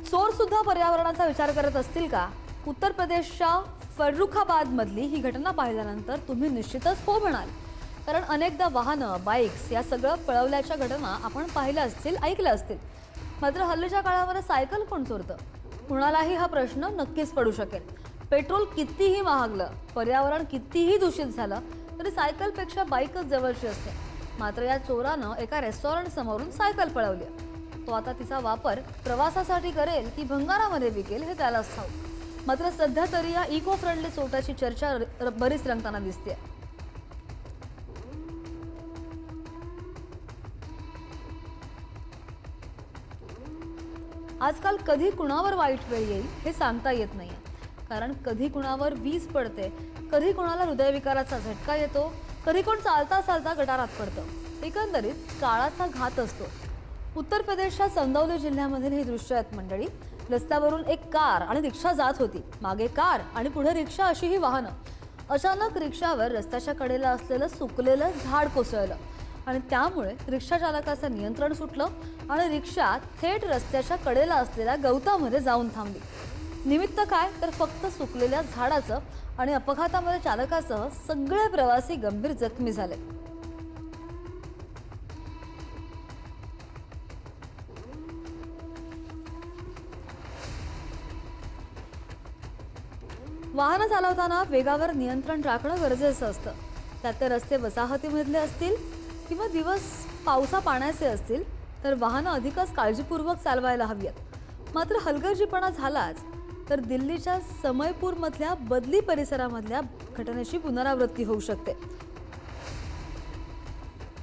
चोर सुद्धा पर्यावरणाचा विचार करत असतील का? उत्तर प्रदेशच्या फर्रुखाबाद मधली ही घटना पाहिल्यानंतर तुम्ही निश्चितच हो म्हणाल. कारण अनेकदा वाहनं, बाईक्स या सगळं पळवल्याच्या घटना आपण पाहिल्या असतील, ऐकल्या असतील. मात्र हल्लीच्या काळामध्ये सायकल कोण चोरतं? कुणालाही हा प्रश्न नक्कीच पडू शकेल. पेट्रोल कितीही महागलं, पर्यावरण कितीही दूषित झालं तरी सायकलपेक्षा बाईकच जवळची असते. मात्र या चोरानं एका रेस्टॉरंट समोरून सायकल पळवली. तो आता तिचा वापर प्रवासासाठी करेल की भंगारामध्ये विकेल हे त्यालाच ठाऊक. मात्र सध्या तरी या इको फ्रेंडली चोटाची चर्चा बरीच रंगताना दिसते. आजकाल कधी कुणावर वाईट वेळ येईल हे सांगता येत नाहीये. कारण कधी कुणावर वीज पडते, कधी कोणाला हृदयविकाराचा झटका येतो, कधी कोण चालता चालता गटारात पडतं. एकंदरीत काळाचा घात असतो. उत्तर प्रदेशच्या चंदौली जिल्ह्यामधील ही दृश्य आहेत मंडळी. रस्त्यावरून एक कार आणि रिक्षा जात होती. मागे कार आणि पुढे रिक्षा अशी ही वाहनं. अचानक रिक्षावर रस्त्याच्या कडेला असलेलं सुकलेलं झाड कोसळलं आणि त्यामुळे रिक्षा चालकाचं नियंत्रण सुटलं आणि रिक्षा थेट रस्त्याच्या कडेला असलेल्या गवतामध्ये जाऊन थांबली. निमित्त काय तर फक्त सुकलेल्या झाडाचं. आणि अपघातामध्ये चालकासह सगळे प्रवासी गंभीर जखमी झाले. वाहन चालवताना वेगावर नियंत्रण राखणं गरजेचं असतं. त्यात ते रस्ते वसाहतीमधले असतील किंवा दिवस पावसा पाण्याचे असतील तर वाहनं अधिकच काळजीपूर्वक चालवायला हवीत. मात्र हलगर्जीपणा झालाच तर दिल्लीच्या समयपूरमधल्या बदली परिसरामधल्या घटनेची पुनरावृत्ती होऊ शकते.